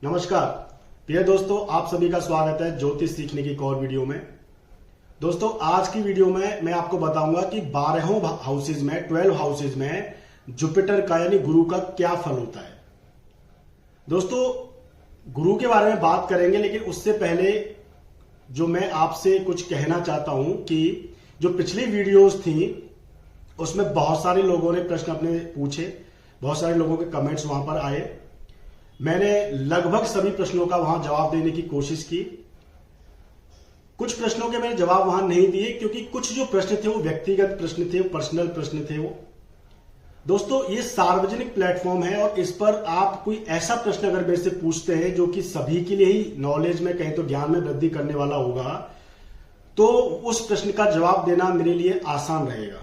नमस्कार प्रिय दोस्तों, आप सभी का स्वागत है ज्योतिष सीखने की एक और वीडियो में। दोस्तों, आज की वीडियो में मैं आपको बताऊंगा कि 12 हाउसेज में 12 हाउसेज में जुपिटर का यानी गुरु का क्या फल होता है। दोस्तों, गुरु के बारे में बात करेंगे, लेकिन उससे पहले जो मैं आपसे कुछ कहना चाहता हूं कि जो पिछली वीडियोस थी उसमें बहुत सारे लोगों ने प्रश्न अपने पूछे, बहुत सारे लोगों के कमेंट्स वहां पर आए। मैंने लगभग सभी प्रश्नों का वहां जवाब देने की कोशिश की। कुछ प्रश्नों के मैंने जवाब वहां नहीं दिए क्योंकि कुछ जो प्रश्न थे वो व्यक्तिगत प्रश्न थे, पर्सनल प्रश्न थे वो। दोस्तों, ये सार्वजनिक प्लेटफॉर्म है और इस पर आप कोई ऐसा प्रश्न अगर मेरे से पूछते हैं जो कि सभी के लिए ही नॉलेज में, कहीं तो ज्ञान में वृद्धि करने वाला होगा, तो उस प्रश्न का जवाब देना मेरे लिए आसान रहेगा।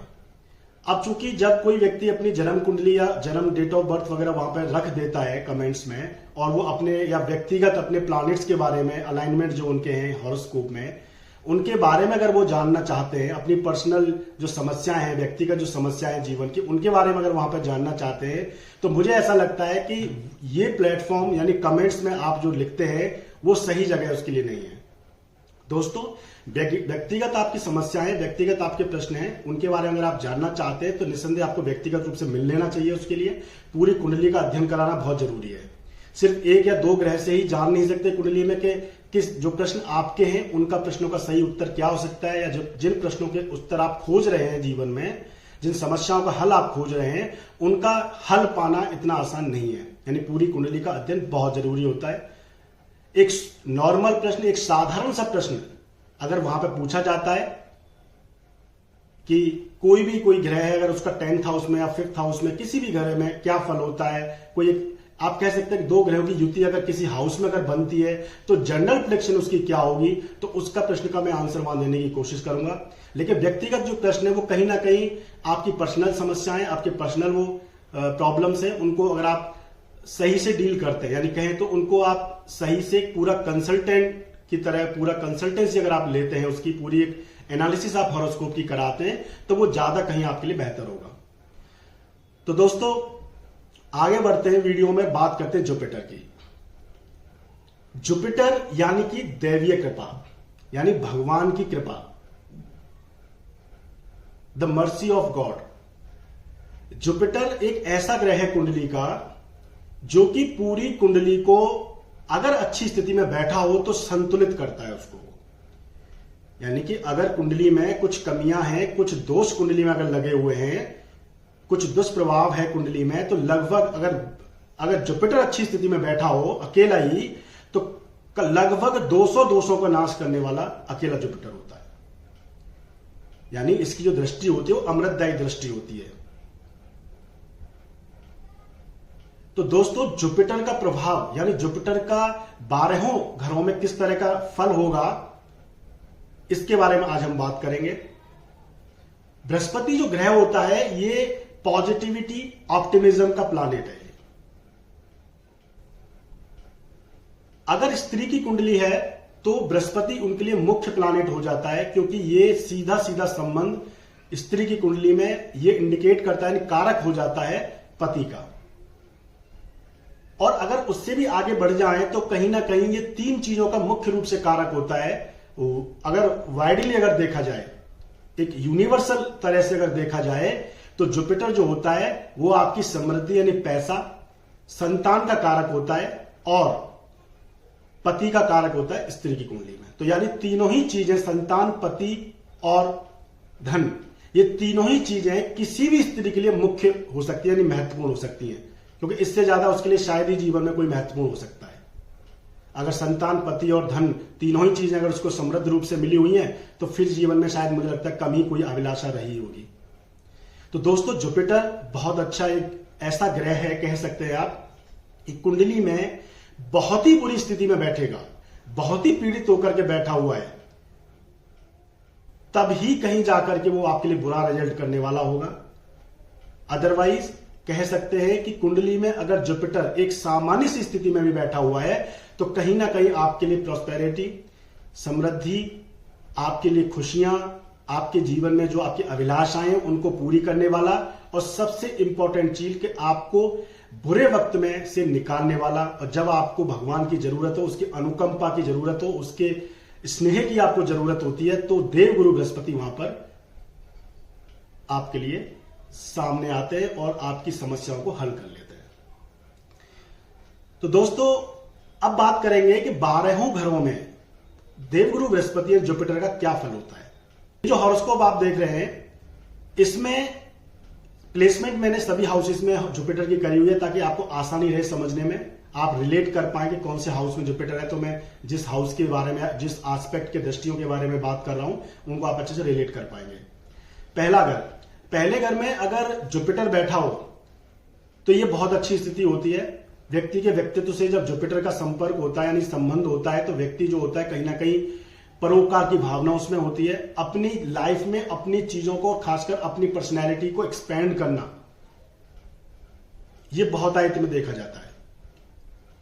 अब चूंकि जब कोई व्यक्ति अपनी जन्म कुंडली या जन्म डेट ऑफ बर्थ वगैरह वहां पर रख देता है कमेंट्स में, और वो अपने या व्यक्तिगत अपने प्लैनेट्स के बारे में, अलाइनमेंट जो उनके हैं हॉरोस्कोप में, उनके बारे में अगर वो जानना चाहते हैं, अपनी पर्सनल जो समस्याएं हैं, व्यक्तिगत जो समस्याएं हैं जीवन की, उनके बारे में अगर वहां पर जानना चाहते हैं, तो मुझे ऐसा लगता है कि ये प्लेटफॉर्म यानी कमेंट्स में आप जो लिखते हैं वो सही जगह उसके लिए नहीं है। दोस्तों, व्यक्तिगत आपकी समस्याएं, व्यक्तिगत आपके प्रश्न हैं, उनके बारे में अगर आप जानना चाहते हैं तो निस्संदेह आपको व्यक्तिगत रूप से मिल लेना चाहिए। उसके लिए पूरी कुंडली का अध्ययन कराना बहुत जरूरी है। सिर्फ एक या दो ग्रह से ही जान नहीं सकते कुंडली में कि किस जो प्रश्न आपके हैं उनका प्रश्नों का सही उत्तर क्या हो सकता है, या जिन प्रश्नों के उत्तर आप खोज रहे हैं जीवन में, जिन समस्याओं का हल आप खोज रहे हैं, उनका हल पाना इतना आसान नहीं है। यानी पूरी कुंडली का अध्ययन बहुत जरूरी होता है। एक नॉर्मल प्रश्न, एक साधारण सा प्रश्न अगर वहां पे पूछा जाता है कि कोई ग्रह है, अगर उसका 10th हाउस में या 5th हाउस में, किसी भी ग्रह में क्या फल होता है, आप कह सकते हैं कि दो ग्रहों की युति अगर किसी हाउस में अगर बनती है तो जनरल प्रेडिक्शन उसकी क्या होगी, तो उसका प्रश्न का मैं आंसर वहां देने की कोशिश करूंगा। लेकिन व्यक्तिगत जो प्रश्न है वो कहीं ना कहीं आपकी पर्सनल समस्याएं, आपके पर्सनल वो प्रॉब्लम्स है, उनको अगर आप सही से डील करते हैं, यानी कहें तो उनको आप सही से पूरा कंसल्टेंट की तरह, पूरा कंसल्टेंसी अगर आप लेते हैं, उसकी पूरी एक एनालिसिस आप हॉरोस्कोप की कराते हैं, तो वो ज्यादा कहीं आपके लिए बेहतर होगा। तो दोस्तों, आगे बढ़ते हैं, वीडियो में बात करते हैं जुपिटर की। जुपिटर यानी कि दैवीय कृपा, यानी भगवान की कृपा, the mercy of God. Jupiter एक ऐसा ग्रह है कुंडली का जो कि पूरी कुंडली को अगर अच्छी स्थिति में बैठा हो तो संतुलित करता है उसको। यानी कि अगर कुंडली में कुछ कमियां हैं, कुछ दोष कुंडली में अगर लगे हुए हैं, कुछ दुष्प्रभाव है कुंडली में, तो लगभग अगर जुपिटर अच्छी स्थिति में बैठा हो अकेला ही, तो लगभग 200 दोषों का नाश करने वाला अकेला जुपिटर होता है। यानी इसकी जो दृष्टि होती है वो अमृतदायी दृष्टि होती है। तो दोस्तों, जुपिटर का प्रभाव यानी जुपिटर का 12 घरों में किस तरह का फल होगा, इसके बारे में आज हम बात करेंगे। बृहस्पति जो ग्रह होता है ये पॉजिटिविटी, ऑप्टिमिज्म का प्लैनेट है। अगर स्त्री की कुंडली है तो बृहस्पति उनके लिए मुख्य प्लैनेट हो जाता है, क्योंकि ये सीधा सीधा संबंध स्त्री की कुंडली में ये इंडिकेट करता है, कारक हो जाता है पति का। और अगर उससे भी आगे बढ़ जाए तो कहीं ना कहीं ये 3 चीजों का मुख्य रूप से कारक होता है। अगर वाइडली अगर देखा जाए, एक यूनिवर्सल तरह से अगर देखा जाए, तो जुपिटर जो होता है वो आपकी समृद्धि यानी पैसा, संतान का कारक होता है, और पति का कारक होता है स्त्री की कुंडली में। तो यानी तीनों ही चीजें, संतान, पति और धन, ये तीनों ही चीजें किसी भी स्त्री के लिए मुख्य हो सकती है, यानी महत्वपूर्ण हो सकती हैं, क्योंकि इससे ज्यादा उसके लिए शायद ही जीवन में कोई महत्वपूर्ण हो सकता है। अगर संतान, पति और धन तीनों ही चीजें अगर उसको समृद्ध रूप से मिली हुई हैं, तो फिर जीवन में शायद मुझे लगता है कम ही कोई अभिलाषा रही होगी। तो दोस्तों, जुपिटर बहुत अच्छा एक ऐसा ग्रह है, कह सकते हैं आप, कि कुंडली में बहुत ही बुरी स्थिति में बैठेगा, बहुत ही पीड़ित होकर के बैठा हुआ है, तब ही कहीं जाकर के वो आपके लिए बुरा रिजल्ट करने वाला होगा। अदरवाइज कह सकते हैं कि कुंडली में अगर जुपिटर एक सामान्य सी स्थिति में भी बैठा हुआ है तो कहीं ना कहीं आपके लिए प्रॉस्पेरिटी, समृद्धि, आपके लिए खुशियां, आपके जीवन में जो आपकी अभिलाषाएं उनको पूरी करने वाला, और सबसे इंपॉर्टेंट चीज कि आपको बुरे वक्त में से निकालने वाला, और जब आपको भगवान की जरूरत हो, उसकी अनुकंपा की जरूरत हो, उसके स्नेह की आपको जरूरत होती है, तो देवगुरु बृहस्पति वहां पर आपके लिए सामने आते हैं और आपकी समस्याओं को हल कर लेते हैं। तो दोस्तों अब बात करेंगे कि 12 घरों में देवगुरु बृहस्पति और जुपिटर का क्या फल होता है। जो हॉरोस्कोप आप देख रहे हैं इसमें प्लेसमेंट मैंने सभी हाउसेस में जुपिटर की करी हुई है ताकि आपको आसानी रहे समझने में, आप रिलेट कर पाए कि कौन से हाउस में जुपिटर है। तो मैं जिस हाउस के बारे में, जिस एस्पेक्ट के दृष्टियों के बारे में बात कर रहा हूं उनको आप अच्छे से रिलेट कर पाएंगे। पहला घर, पहले घर में अगर जुपिटर बैठा हो तो यह बहुत अच्छी स्थिति होती है। व्यक्ति के व्यक्तित्व से जब जुपिटर का संपर्क होता है यानी संबंध होता है तो व्यक्ति जो होता है कहीं ना कहीं परोपकार की भावना उसमें होती है। अपनी लाइफ में अपनी चीजों को, खासकर अपनी पर्सनैलिटी को एक्सपेंड करना, यह बहुत आयत में देखा जाता है।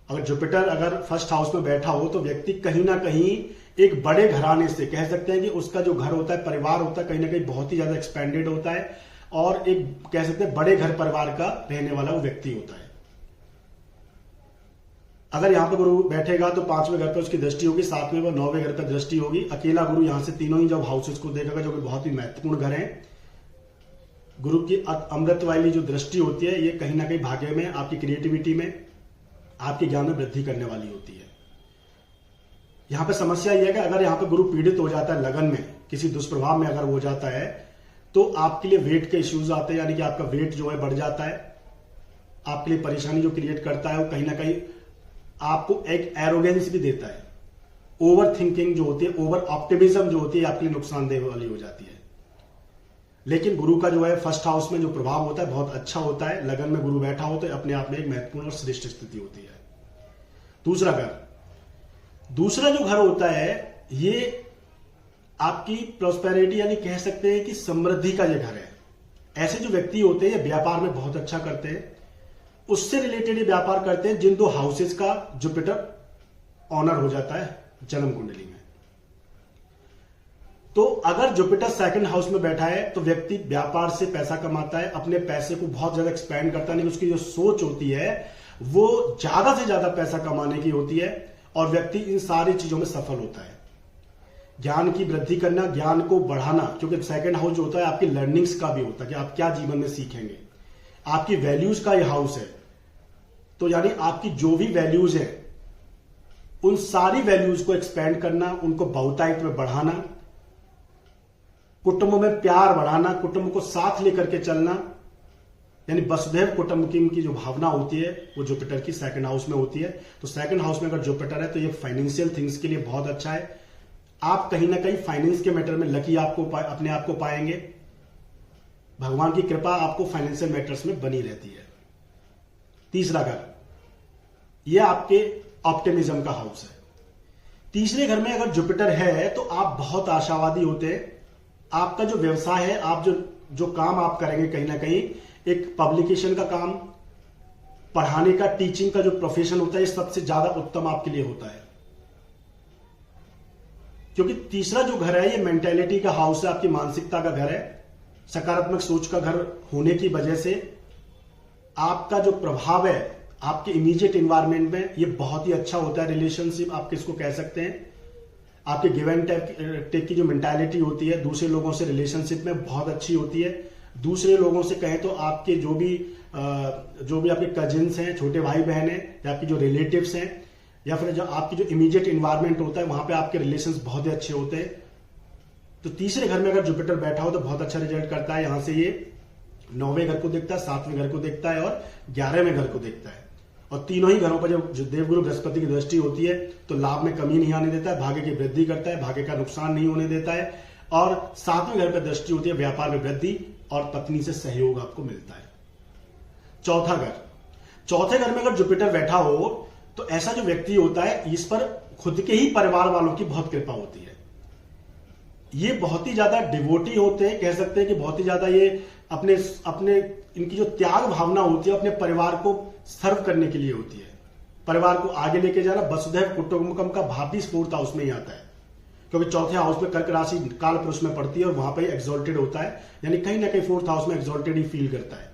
अगर जुपिटर अगर फर्स्ट हाउस में बैठा हो तो व्यक्ति कहीं ना कहीं एक बड़े घराने से, कह सकते हैं कि उसका जो घर होता है, परिवार होता है, कहीं ना कहीं बहुत ही ज्यादा एक्सपेंडेड होता है और एक कह सकते हैं बड़े घर परिवार का रहने वाला वो व्यक्ति होता है। अगर यहां पर गुरु बैठेगा तो 5वें घर पर उसकी दृष्टि होगी, 7वें व 9वें घर पर दृष्टि होगी। अकेला गुरु यहां से तीनों ही जब हाउसेस को देखेगा जो कि बहुत ही महत्वपूर्ण घर है, गुरु की अमृत वाली जो दृष्टि होती है ये कहीं ना कहीं भाग्य में, आपकी क्रिएटिविटी में, आपके ज्ञान में वृद्धि करने वाली होती है। यहां पर समस्या यह है कि अगर यहां पर गुरु पीड़ित हो जाता है लगन में, किसी दुष्प्रभाव में अगर हो जाता है तो आपके लिए वेट के इश्यूज आते हैं, यानी कि आपका वेट जो है बढ़ जाता है। आपके लिए परेशानी जो क्रिएट करता है वो कहीं ना कहीं आपको एक एरोगेंस भी देता है। ओवर थिंकिंग जो होती है, ओवर ऑप्टिमिज्म जो होती है आपके लिए नुकसानदेह वाली हो जाती है। लेकिन गुरु का जो है फर्स्ट हाउस में जो प्रभाव होता है बहुत अच्छा होता है। लगन में गुरु बैठा हो तो अपने आप में एक महत्वपूर्ण और श्रेष्ठ स्थिति होती है। दूसरा घर, दूसरा जो घर होता है ये आपकी प्रोस्पेरिटी यानी कह सकते हैं कि समृद्धि का ये घर है। ऐसे जो व्यक्ति होते हैं ये व्यापार में बहुत अच्छा करते हैं, उससे रिलेटेड ये व्यापार करते हैं जिन 2 हाउसेस का जुपिटर ऑनर हो जाता है जन्म कुंडली में। तो अगर जुपिटर सेकंड हाउस में बैठा है तो व्यक्ति व्यापार से पैसा कमाता है, अपने पैसे को बहुत ज्यादा एक्सपेंड करता है, लेकिन उसकी जो सोच होती है वो ज्यादा से ज्यादा पैसा कमाने की होती है और व्यक्ति इन सारी चीजों में सफल होता है। ज्ञान की वृद्धि करना, ज्ञान को बढ़ाना, क्योंकि सेकंड हाउस जो होता है आपकी लर्निंग्स का भी होता है कि आप क्या जीवन में सीखेंगे। आपकी वैल्यूज का यह हाउस है, तो यानी आपकी जो भी वैल्यूज है उन सारी वैल्यूज को एक्सपेंड करना, उनको बहुतायत में बढ़ाना, कुटुंब में प्यार बढ़ाना, कुटुंब को साथ लेकर के चलना, यानी वसुधैव कुटुंबकम की जो भावना होती है वो जुपिटर की सेकंड हाउस में होती है। तो सेकंड हाउस में अगर जुपिटर है तो ये फाइनेंशियल थिंग्स के लिए बहुत अच्छा है। आप कहीं ना कहीं फाइनेंस के मैटर में लकी आपको अपने आप को पाएंगे। भगवान की कृपा आपको फाइनेंशियल मैटर्स में बनी रहती है। तीसरा घर, यह आपके ऑप्टिमिज्म का हाउस है। तीसरे घर में अगर जुपिटर है तो आप बहुत आशावादी होते हैं। आपका जो व्यवसाय है, आप जो काम आप करेंगे, कहीं ना कहीं एक पब्लिकेशन का काम, पढ़ाने का, टीचिंग का जो प्रोफेशन होता है, ये सबसे ज्यादा उत्तम आपके लिए होता है। क्योंकि तीसरा जो घर है ये मेंटेलिटी का हाउस है, आपकी मानसिकता का घर है, सकारात्मक सोच का घर होने की वजह से आपका जो प्रभाव है आपके इमीडिएट एनवायरनमेंट में ये बहुत ही अच्छा होता है। रिलेशनशिप आप किसको कह सकते हैं, आपके गिव एंड टेक की जो मेंटालिटी होती है दूसरे लोगों से रिलेशनशिप में बहुत अच्छी होती है। दूसरे लोगों से कहें तो आपके जो भी आपके कजिन्स हैं, छोटे भाई बहन हैं, या आपके जो रिलेटिव्स हैं, या फिर जो आपकी जो इमीडिएट एनवायरनमेंट होता है वहां पे आपके रिलेशंस बहुत ही अच्छे होते हैं। तो तीसरे घर में अगर जुपिटर बैठा हो तो बहुत अच्छा रिजल्ट करता है। यहां से ये 9वें घर को देखता है, 7वें घर को देखता है और 11वें घर को देखता है। और तीनों ही घरों पर जब देवगुरु बृहस्पति की दृष्टि होती है तो लाभ में कमी नहीं आने देता है, भाग्य की वृद्धि करता है, भाग्य का नुकसान नहीं होने देता है। और 7वें घर पर दृष्टि होती है, व्यापार में वृद्धि और पत्नी से सहयोग आपको मिलता है। चौथा घर, चौथे घर में अगर जुपिटर बैठा हो तो ऐसा जो व्यक्ति होता है इस पर खुद के ही परिवार वालों की बहुत कृपा होती है। ये बहुत ही ज्यादा डिवोटी होते हैं, कह सकते हैं कि बहुत ही ज्यादा ये अपने इनकी जो त्याग भावना होती है अपने परिवार को सर्व करने के लिए होती है, परिवार को आगे लेके जाना। वसुधैव कुटुंबकम का भाव भी 4th हाउस में ही आता है, क्योंकि चौथे हाउस में कर्क राशि काल पुरुष में पड़ती है और वहां पर एग्जॉल्टेड होता है, यानी कहीं ना कहीं 4th हाउस में एग्जॉल्टेड ही फील करता है।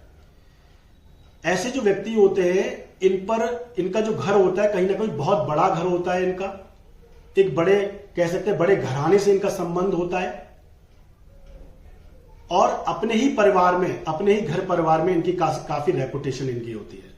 ऐसे जो व्यक्ति होते हैं इन पर इनका जो घर होता है कहीं ना कहीं बहुत बड़ा घर होता है, इनका एक बड़े कह सकते हैं बड़े घराने से इनका संबंध होता है और अपने ही परिवार में, अपने ही घर परिवार में इनकी काफी रेपुटेशन इनकी होती है।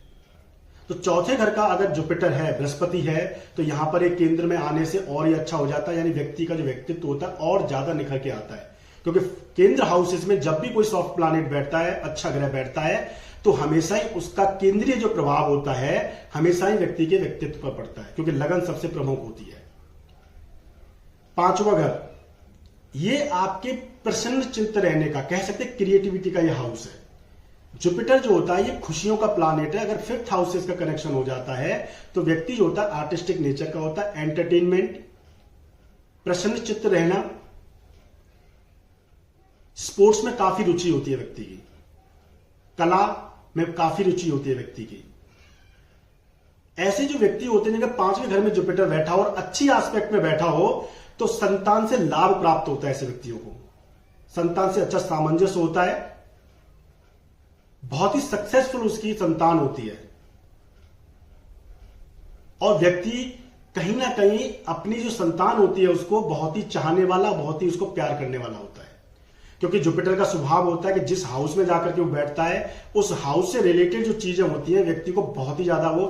तो चौथे घर का अगर जुपिटर है, बृहस्पति है, तो यहां पर एक केंद्र में आने से और ही अच्छा हो जाता है, यानी व्यक्ति का जो व्यक्तित्व होता है और ज्यादा निखर के आता है। क्योंकि केंद्र हाउसेस में जब भी कोई सॉफ्ट प्लैनेट बैठता है, अच्छा ग्रह बैठता है, तो हमेशा ही उसका केंद्रीय जो प्रभाव होता है हमेशा ही व्यक्ति के व्यक्तित्व पर पड़ता है, क्योंकि लगन सबसे प्रमुख होती है। पांचवा घर, ये आपके प्रसन्न चित्त रहने का, कह सकते क्रिएटिविटी का ये हाउस है। जुपिटर जो होता है ये खुशियों का प्लैनेट है। अगर फिफ्थ हाउस से इसका कनेक्शन हो जाता है तो व्यक्ति जो होता है आर्टिस्टिक नेचर का होता है, एंटरटेनमेंट, प्रसन्न चित्त रहना, स्पोर्ट्स में काफी रुचि होती है व्यक्ति की, कला में काफी रुचि होती है व्यक्ति की। ऐसे जो व्यक्ति होते हैं जिनके पांचवें घर में जुपिटर बैठा हो और अच्छी एस्पेक्ट में बैठा हो तो संतान से लाभ प्राप्त होता है। ऐसे व्यक्तियों को संतान से अच्छा सामंजस्य होता है, बहुत ही सक्सेसफुल उसकी संतान होती है और व्यक्ति कहीं ना कहीं अपनी जो संतान होती है उसको बहुत ही चाहने वाला, बहुत ही उसको प्यार करने वाला होता है। क्योंकि जुपिटर का स्वभाव होता है कि जिस हाउस में जाकर के वो बैठता है उस हाउस से रिलेटेड जो चीजें होती हैं व्यक्ति को बहुत ही ज्यादा वो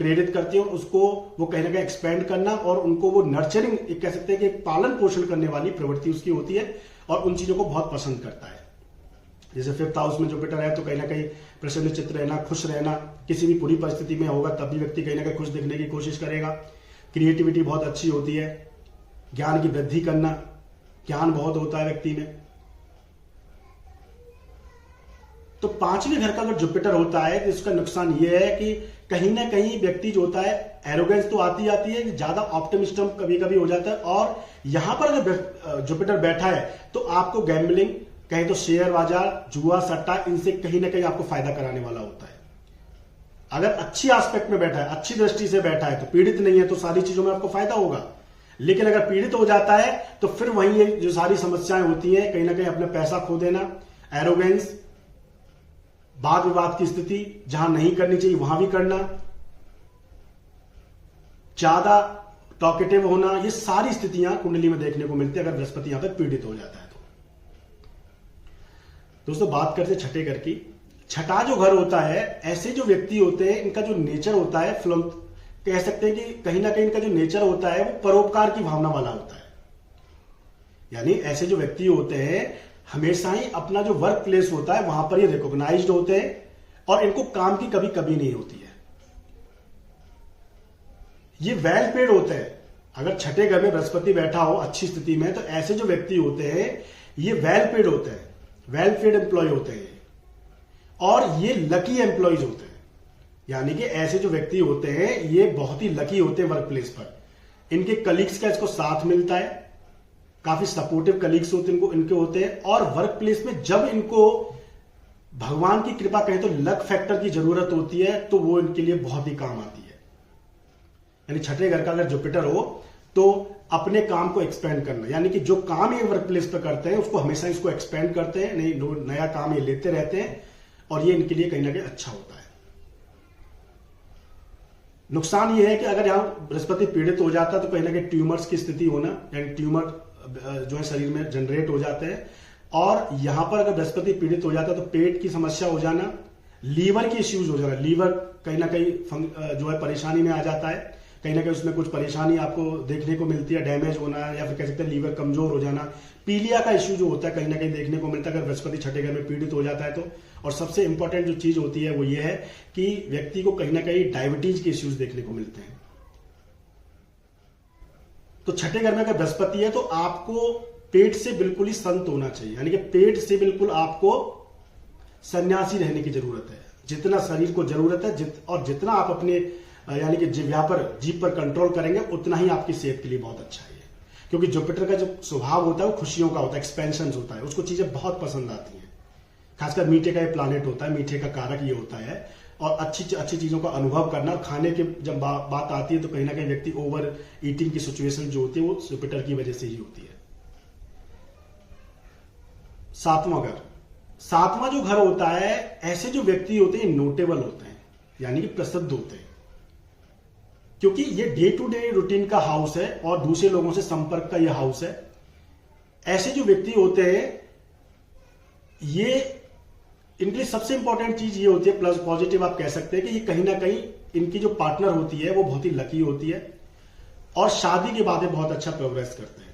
प्रेरित करती है, उसको वो कहीं ना कहीं एक्सपेंड करना और उनको वो नर्चरिंग, कह सकते हैं कि पालन पोषण करने वाली प्रवृत्ति उसकी होती है और उन चीजों को बहुत पसंद करता है। जैसे फिफ्थ हाउस में जुपिटर है तो कहीं ना कहीं प्रसन्न चित्त रहना, खुश रहना, किसी भी बुरी परिस्थिति में होगा तब भी व्यक्ति कहीं ना कहीं खुश दिखने की कोशिश करेगा। क्रिएटिविटी बहुत अच्छी होती है, ज्ञान की वृद्धि करना, ज्ञान बहुत होता है व्यक्ति में। तो पांचवें घर का अगर जुपिटर होता है तो इसका नुकसान यह है कि कहीं ना कहीं व्यक्ति जो होता है एरोगेंस तो आती है, ज्यादा ऑप्टिमिस्टम कभी कभी हो जाता है और यहां पर अगर जुपिटर बैठा है तो आपको गैम्बलिंग, कहीं तो शेयर बाजार, जुआ, सट्टा, इनसे कहीं ना कहीं आपको फायदा कराने वाला होता है। अगर अच्छी एस्पेक्ट में बैठा है, अच्छी दृष्टि से बैठा है, तो पीड़ित नहीं है तो सारी चीजों में आपको फायदा होगा। लेकिन अगर पीड़ित हो जाता है तो फिर वही ये जो सारी समस्याएं होती है, कहीं ना कहीं अपना पैसा खो देना, एरोगेंस, वाद विवाद की स्थिति जहां नहीं करनी चाहिए वहां भी करना, ज्यादा टॉकेटिव होना, ये सारी स्थितियां कुंडली में देखने को मिलती है अगर बृहस्पति यहां पर पीड़ित हो जाता है तो। दोस्तों बात करते छठे घर की। छठा जो घर होता है, ऐसे जो व्यक्ति होते हैं इनका जो नेचर होता है, कह सकते हैं कि कहीं ना कहीं इनका जो नेचर होता है वो परोपकार की भावना वाला होता है। यानी ऐसे जो व्यक्ति होते हैं हमेशा ही अपना जो वर्क प्लेस होता है वहां पर ये रिकॉग्नाइज्ड होते हैं और इनको काम की कभी कभी नहीं होती है। ये वेल पेड होते हैं। अगर छठे घर में बृहस्पति बैठा हो अच्छी स्थिति में तो ऐसे जो व्यक्ति होते हैं ये वेल पेड होते हैं, वेल पेड एम्प्लॉय होते हैं और ये लकी एम्प्लॉयज होते हैं। यानी कि ऐसे जो व्यक्ति होते हैं ये बहुत ही लकी होते हैं वर्क प्लेस पर। इनके कलीग्स का इसको साथ मिलता है, काफी सपोर्टिव कलीग्स होते हैं इनके होते हैं और वर्क प्लेस में जब इनको भगवान की कृपा कहें तो लक फैक्टर की जरूरत होती है तो वो इनके लिए बहुत ही काम आती है। यानी छठे घर का अगर जुपिटर हो तो अपने काम को एक्सपेंड करना, यानी कि जो काम ये वर्क प्लेस पर करते हैं उसको हमेशा इसको एक्सपेंड करते हैं, नहीं नया काम ये लेते रहते हैं और ये इनके लिए कहीं ना कहीं अच्छा होता है। नुकसान ये है कि अगर यहां बृहस्पति पीड़ित हो जाता है तो कहीं ना कहीं ट्यूमर्स की स्थिति होना, यानी ट्यूमर जो है शरीर में जनरेट हो जाते हैं और यहां पर अगर बृहस्पति पीड़ित हो जाता है तो पेट की समस्या हो जाना, लीवर की इश्यूज हो जाना, लीवर कहीं ना कहीं जो है परेशानी में आ जाता है, कहीं ना कहीं उसमें कुछ परेशानी आपको देखने को मिलती है, डैमेज होना या फिर कह सकते हैं लीवर कमजोर हो जाना, पीलिया का इश्यू जो होता है कहीं ना कहीं देखने को मिलता है अगर बृहस्पति छठे घर में पीड़ित हो जाता है तो। और सबसे इंपॉर्टेंट जो चीज होती है वो ये है कि व्यक्ति को कहीं ना कहीं डायबिटीज के इश्यूज देखने को मिलते हैं। तो छठे घर में अगर बृहस्पति है तो आपको पेट से बिल्कुल ही संत होना चाहिए, यानी कि पेट से बिल्कुल आपको सन्यासी रहने की जरूरत है। जितना शरीर को जरूरत है और जितना आप अपने यानी कि जीभ पर कंट्रोल करेंगे उतना ही आपकी सेहत के लिए बहुत अच्छा है। क्योंकि जुपिटर का जो स्वभाव होता है वो खुशियों का होता है, एक्सपेंशन होता है, उसको चीजें बहुत पसंद आती हैं। खासकर मीठे का ये प्लानेट होता है, मीठे का कारक ये होता है और अच्छी चीजों का अनुभव करना। और खाने की जब बात आती है तो कहीं ना कहीं व्यक्ति ओवर ईटिंग की सिचुएशन जो होती है वो जुपिटर की वजह से ही होती है। सातवां घर, सातवां जो घर होता है, ऐसे जो व्यक्ति होते हैं नोटेबल होते हैं, यानी कि प्रसिद्ध होते हैं, क्योंकि ये डे टू डे रूटीन का हाउस है और दूसरे लोगों से संपर्क का ये हाउस है। ऐसे जो व्यक्ति होते हैं, ये इनके लिए सबसे इंपॉर्टेंट चीज ये होती है, प्लस पॉजिटिव आप कह सकते हैं कि ये कहीं ना कहीं इनकी जो पार्टनर होती है वो बहुत ही लकी होती है और शादी के बाद ये बहुत अच्छा प्रोग्रेस करते हैं।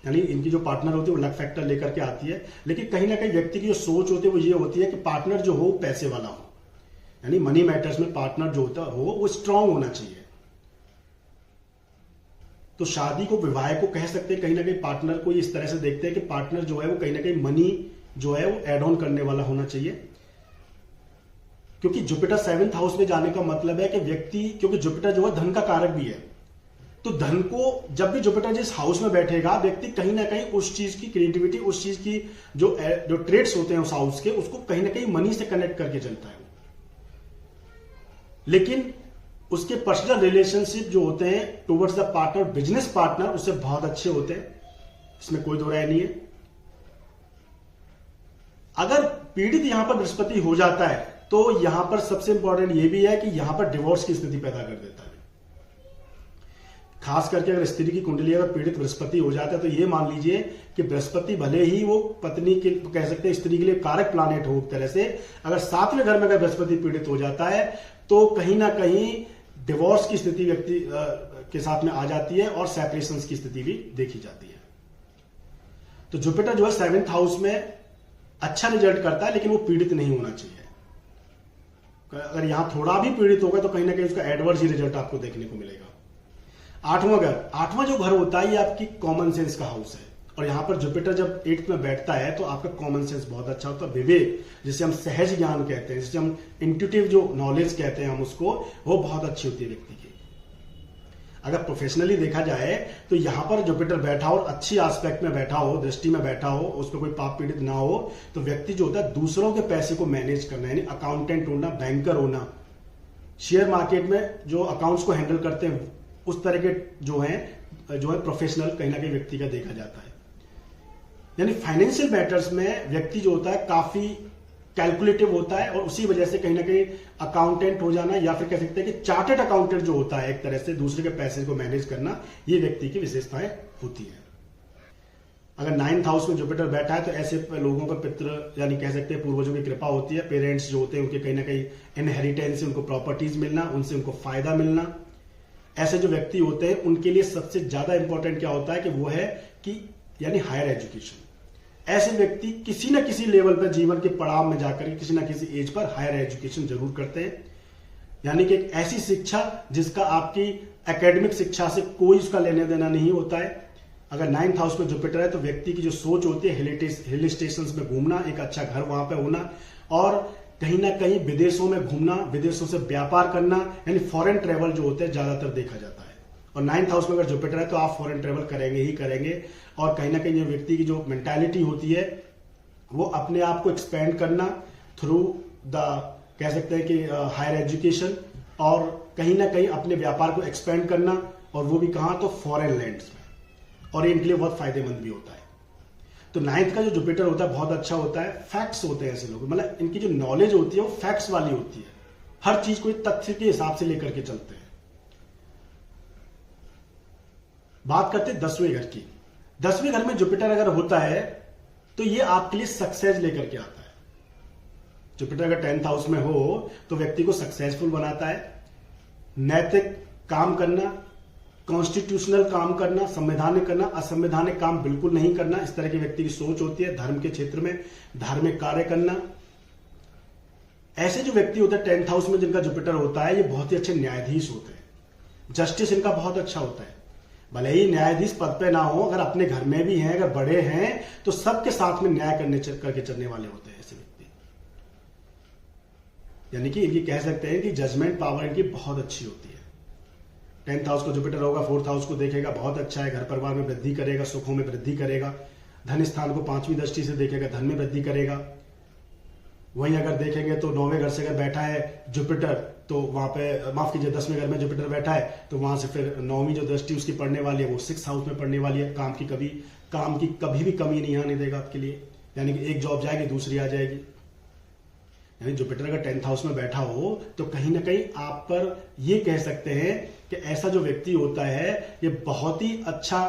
यानी इनकी जो पार्टनर होती है वो लक फैक्टर लेकर के आती है, लेकिन कहीं ना कहीं व्यक्ति की जो सोच होती है वो ये होती है कि पार्टनर जो हो पैसे वाला हो, यानी मनी मैटर्स में पार्टनर जो होता हो वो स्ट्रांग होना चाहिए। तो शादी को, विवाह को कह सकते हैं कहीं ना कहीं पार्टनर को इस तरह से देखते हैं कि पार्टनर जो है वो कहीं ना कहीं मनी जो है वो एड ऑन करने वाला होना चाहिए, क्योंकि जुपिटर 7th हाउस में जाने का मतलब है कि व्यक्ति, क्योंकि जुपिटर जो है धन का कारक भी है, तो धन को जब भी जुपिटर जिस हाउस में बैठेगा व्यक्ति कहीं ना कहीं उस चीज की क्रिएटिविटी, उस चीज की जो ट्रेड्स होते हैं उस हाउस के, उसको कहीं ना कहीं मनी से कनेक्ट करके चलता है। लेकिन उसके पर्सनल रिलेशनशिप जो होते हैं towards the partner, business partner, उससे बहुत अच्छे होते हैं, इसमें कोई दो राय नहीं है। अगर पीड़ित यहां पर बृहस्पति हो जाता है तो यहां पर सबसे इंपॉर्टेंट यह भी है कि यहां पर डिवोर्स की स्थिति पैदा कर देता है। खास करके अगर स्त्री की कुंडली अगर पीड़ित बृहस्पति हो जाता है तो यह मान लीजिए कि बृहस्पति भले ही वो पत्नी के, कह सकते हैं स्त्री के लिए कारक प्लानेट हो, एक तरह से अगर 7वें घर में अगर बृहस्पति पीड़ित हो जाता है तो कहीं ना कहीं डिवोर्स की स्थिति व्यक्ति के साथ में आ जाती है और सेपरेशन की स्थिति भी देखी जाती है। तो जुपिटर जो है 7th हाउस में अच्छा रिजल्ट करता है, लेकिन वो पीड़ित नहीं होना चाहिए। अगर यहां थोड़ा भी पीड़ित होगा तो कहीं ना कहीं उसका एडवर्स ही रिजल्ट आपको देखने को मिलेगा। 8वां जो घर होता है ये आपकी कॉमन सेंस का हाउस है, और यहां पर जुपिटर जब 8th में बैठता है तो आपका कॉमन सेंस बहुत अच्छा होता है, विवेक जिसे हम सहज ज्ञान कहते हैं, जिसे हम इंट्यूटिव जो नॉलेज कहते हैं हम उसको, वो बहुत अच्छी होती है व्यक्ति की। अगर प्रोफेशनली देखा जाए तो यहां पर जुपिटर बैठा हो और अच्छी एस्पेक्ट में बैठा हो, दृष्टि में बैठा हो, उस पर कोई पाप पीड़ित ना हो, तो व्यक्ति जो होता है दूसरों के पैसे को मैनेज करना, यानी अकाउंटेंट होना, बैंकर होना, शेयर मार्केट में जो अकाउंट्स को हैंडल करते हैं उस तरह के जो है प्रोफेशनल कहीं ना कहीं व्यक्ति का देखा जाता है। यानी फाइनेंशियल मैटर्स में व्यक्ति जो होता है काफी कैलकुलेटिव होता है, और उसी वजह से कहीं ना कहीं अकाउंटेंट हो जाना, या फिर कह सकते हैं कि चार्टर्ड अकाउंटेंट जो होता है एक तरह से दूसरे के पैसे को मैनेज करना, ये व्यक्ति की विशेषताएं होती है। अगर 9th हाउस में जुपिटर बैठा है तो ऐसे लोगों का पितृ, यानी कह सकते हैं पूर्वजों की कृपा होती है, पेरेंट्स जो होते हैं उनके कहीं ना कहीं इनहेरिटेंस से उनको प्रॉपर्टीज मिलना, उनसे उनको फायदा मिलना। ऐसे जो व्यक्ति होते हैं उनके लिए सबसे ज्यादा इंपॉर्टेंट क्या होता है कि वो है कि यानी हायर एजुकेशन। ऐसे व्यक्ति किसी ना किसी लेवल पर जीवन के पड़ाव में जाकर किसी ना किसी एज पर हायर एजुकेशन जरूर करते हैं, यानी कि एक ऐसी शिक्षा जिसका आपकी एकेडमिक शिक्षा से कोई उसका लेने देना नहीं होता है। अगर 9th हाउस में जुपिटर है तो व्यक्ति की जो सोच होती है हिल स्टेशन में घूमना, एक अच्छा घर वहां पे होना, और कहीं ना कहीं विदेशों में घूमना, विदेशों से व्यापार करना, यानी फॉरेन ट्रेवल जो होते हैं ज्यादातर देखा जाता है। और 9th हाउस में अगर जुपिटर है तो आप फॉरेन ट्रेवल करेंगे ही करेंगे, और कहीं ना कहीं व्यक्ति की जो मेंटालिटी होती है वो अपने आप को एक्सपेंड करना थ्रू द, कह सकते हैं कि हायर एजुकेशन, और कहीं ना कहीं अपने व्यापार को एक्सपेंड करना, और वो भी कहां, तो फॉरेन लैंड्स में, और ये इनके लिए बहुत फायदेमंद भी होता है। तो 9th का जो जुपिटर होता है बहुत अच्छा होता है। फैक्ट्स होते हैं ऐसे लोग, मतलब इनकी जो नॉलेज होती है वो फैक्ट्स वाली होती है, हर चीज को तथ्य के हिसाब से लेकर के चलते हैं। बात करते हैं 10वें घर की। 10वें घर में जुपिटर अगर होता है तो ये आपके लिए सक्सेस लेकर के आता है। जुपिटर अगर 10th हाउस में हो तो व्यक्ति को सक्सेसफुल बनाता है, नैतिक काम करना, कॉन्स्टिट्यूशनल काम करना, संवैधानिक करना, असंवैधानिक काम बिल्कुल नहीं करना, इस तरह की व्यक्ति की सोच होती है। धर्म के क्षेत्र में धार्मिक कार्य करना। ऐसे जो व्यक्ति होते हैं 10th हाउस में जिनका जुपिटर होता है ये बहुत ही अच्छे न्यायाधीश होते हैं। जस्टिस इनका बहुत अच्छा होता है, भले ही न्यायाधीश पद पे ना हो, अगर अपने घर में भी हैं, अगर बड़े हैं तो सबके साथ में न्याय करके चलने वाले होते हैं ऐसे व्यक्ति। यानी कि इनकी कह सकते हैं कि जजमेंट पावर इनकी बहुत अच्छी होती है। 10th हाउस को जुपिटर होगा, 4th हाउस को देखेगा, बहुत अच्छा है, घर परिवार में वृद्धि करेगा, सुखों में वृद्धि करेगा। धन स्थान को 5वीं दृष्टि से देखेगा, धन में वृद्धि करेगा। वहीं अगर देखेंगे तो 9वें घर से अगर बैठा है जुपिटर तो वहां पे, माफ कीजिए 10वें घर में जुपिटर बैठा है तो वहां से फिर 9वीं जो दृष्टि उसकी पड़ने वाली है वो 6th हाउस में पड़ने वाली है। काम की कभी भी कमी नहीं आने देगा आपके लिए, यानी कि एक जॉब जाएगी दूसरी आ जाएगी। यानी जुपिटर अगर 10th हाउस में बैठा हो तो कहीं ना कहीं आप पर ये कह सकते हैं कि ऐसा जो व्यक्ति होता है ये बहुत ही अच्छा,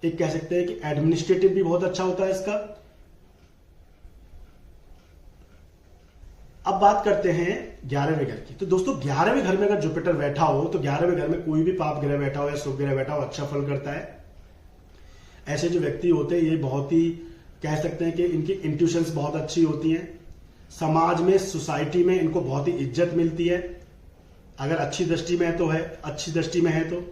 एक कह सकते हैं कि एडमिनिस्ट्रेटिव भी बहुत अच्छा होता है इसका। अब बात करते हैं 11वें घर की। तो दोस्तों 11वें घर में अगर जुपिटर बैठा हो तो 11वें घर में कोई भी पाप ग्रह बैठा हो या शुभ ग्रह बैठा हो अच्छा फल करता है। ऐसे जो व्यक्ति होते हैं ये बहुत ही कह सकते हैं कि इनकी इंट्यूशंस बहुत अच्छी होती हैं। समाज में, सोसाइटी में इनको बहुत ही इज्जत मिलती है अगर अच्छी दृष्टि में है तो, अच्छी दृष्टि में है तो।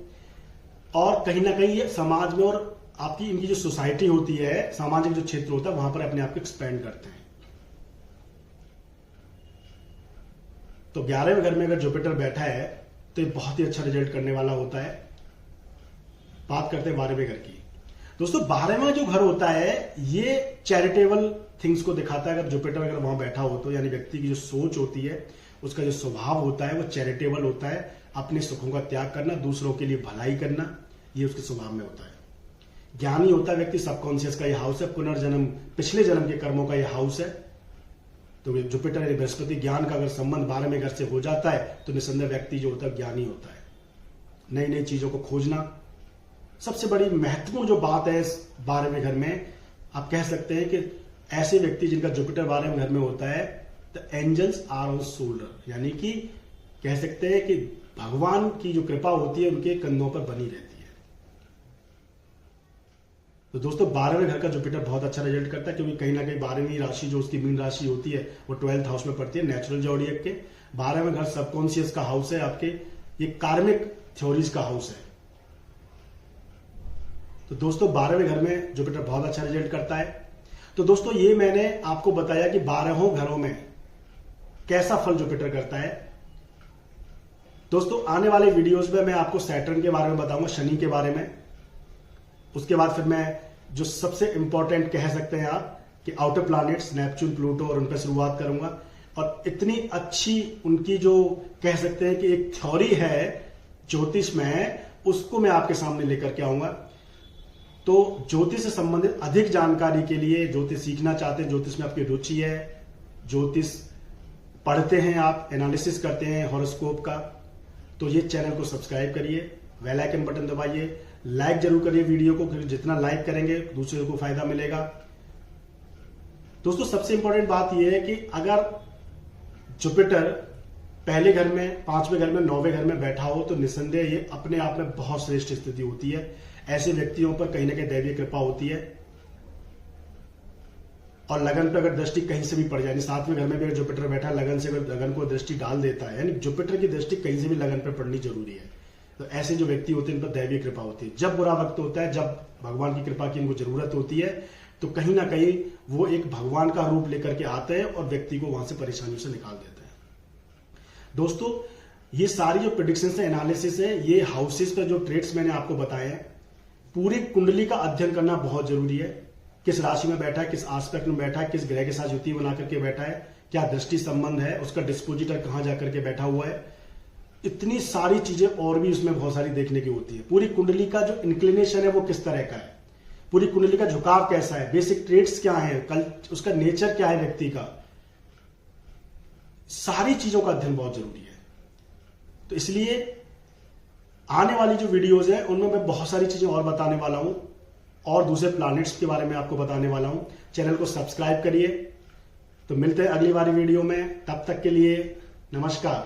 और कहीं ना कहीं ये समाज में और आपकी इनकी जो सोसाइटी होती है, सामाजिक जो क्षेत्र होता है वहां पर अपने आप को एक्सपेंड करते हैं। तो 11वें घर में अगर जुपिटर बैठा है तो ये बहुत ही अच्छा रिजल्ट करने वाला होता है। बात करते हैं 12वें घर की। दोस्तों 12वां जो घर होता है ये चैरिटेबल थिंग्स को दिखाता है। अगर जुपिटर अगर वहां बैठा हो तो यानी व्यक्ति की जो सोच होती है, उसका जो स्वभाव होता है वो चैरिटेबल होता है। अपने सुखों का त्याग करना, दूसरों के लिए भलाई करना, ये उसके स्वभाव में होता है। ज्ञानी होता है व्यक्ति, सबकॉन्शियस का ये हाउस है, पुनर्जन्म पिछले जन्म के कर्मों का ये हाउस है। तो जुपिटर यानी बृहस्पति, ज्ञान का अगर संबंध 12वें घर से हो जाता है तो निसंदेह व्यक्ति जो होता है ज्ञानी होता है। नई नई चीजों को खोजना, सबसे बड़ी महत्वपूर्ण जो बात है इस 12वें घर में, आप कह सकते हैं कि ऐसे व्यक्ति जिनका जुपिटर 12वें घर में होता है, the angels are on shoulder, यानी कि कह सकते हैं कि भगवान की जो कृपा होती है उनके कंधों पर बनी रहती है। तो दोस्तों 12वें घर का जुपिटर बहुत अच्छा रिजल्ट करता है, क्योंकि कहीं ना कहीं 12वीं राशि जो उसकी मीन राशि होती है वो 12th हाउस में पड़ती है नेचुरल जॉडियक के। 12वें घर सबकॉन्शियस का हाउस है आपके, ये कार्मिक थ्योरीज का हाउस है। तो दोस्तों 12वें घर में जुपिटर बहुत अच्छा रिजल्ट करता है। तो दोस्तों ये मैंने आपको बताया कि 12 घरों में कैसा फल जुपिटर करता है। दोस्तों आने वाले वीडियोस में मैं आपको सैटर्न के बारे में बताऊंगा, शनि के बारे में। उसके बाद फिर मैं जो सबसे इंपॉर्टेंट कह सकते हैं आप कि आउटर प्लैनेट्स नेपच्यून, प्लूटो, और उन पर शुरुआत करूंगा। और इतनी अच्छी उनकी जो कह सकते हैं कि एक थ्योरी है ज्योतिष में, उसको मैं आपके सामने लेकर के आऊंगा। तो ज्योतिष से संबंधित अधिक जानकारी के लिए, ज्योतिष सीखना चाहते हैं, ज्योतिष में आपकी रुचि है, ज्योतिष पढ़ते हैं आप, एनालिसिस करते हैं हॉरोस्कोप का, तो ये चैनल को सब्सक्राइब करिए, बेल आइकन बटन दबाइए, लाइक जरूर करिए वीडियो को, क्योंकि जितना लाइक करेंगे दूसरे को फायदा मिलेगा। दोस्तों सबसे इंपॉर्टेंट बात यह है कि अगर जुपिटर पहले घर में, 5वें घर में, 9वें घर में बैठा हो तो निसंदेह ये अपने आप में बहुत श्रेष्ठ स्थिति होती है। ऐसे व्यक्तियों पर कहीं ना कहीं दैवीय कृपा होती है। और लगन पर अगर दृष्टि कहीं से भी पड़ जाए, 7वें घर में भी अगर जुपिटर बैठा लगन से अगर लगन को दृष्टि डाल देता है, यानी जुपिटर की दृष्टि कहीं से भी लगन पर पड़नी जरूरी है। तो ऐसे जो व्यक्ति होते हैं इन पर दैवीय कृपा होती है। जब बुरा वक्त होता है, जब भगवान की कृपा की इनको जरूरत होती है, तो कहीं ना कहीं वो एक भगवान का रूप लेकर के आते हैं और व्यक्ति को वहां से परेशानियों से निकाल देते हैं। दोस्तों ये सारी जो प्रेडिक्शंस है, एनालिसिस है, ये हाउसेस पर जो ट्रेड्स मैंने आपको बताए हैं, पूरी कुंडली का अध्ययन करना बहुत जरूरी है। किस राशि में बैठा है, किस एस्पेक्ट में बैठा है, किस ग्रह के साथ युति बना करके बैठा है, क्या दृष्टि संबंध है, उसका डिस्पोजिटर कहां जाकर के बैठा हुआ है, इतनी सारी चीजें और भी उसमें बहुत सारी देखने की होती है। पूरी कुंडली का जो इंक्लिनेशन है वो किस तरह का है, पूरी कुंडली का झुकाव कैसा है, बेसिक ट्रेड्स क्या है, कल उसका नेचर क्या है व्यक्ति का, सारी चीजों का अध्ययन बहुत जरूरी है। तो इसलिए आने वाली जो वीडियोस है उनमें मैं बहुत सारी चीजें और बताने वाला हूं, और दूसरे प्लैनेट्स के बारे में आपको बताने वाला हूं। चैनल को सब्सक्राइब करिए। तो मिलते हैं अगली बारी वीडियो में, तब तक के लिए नमस्कार।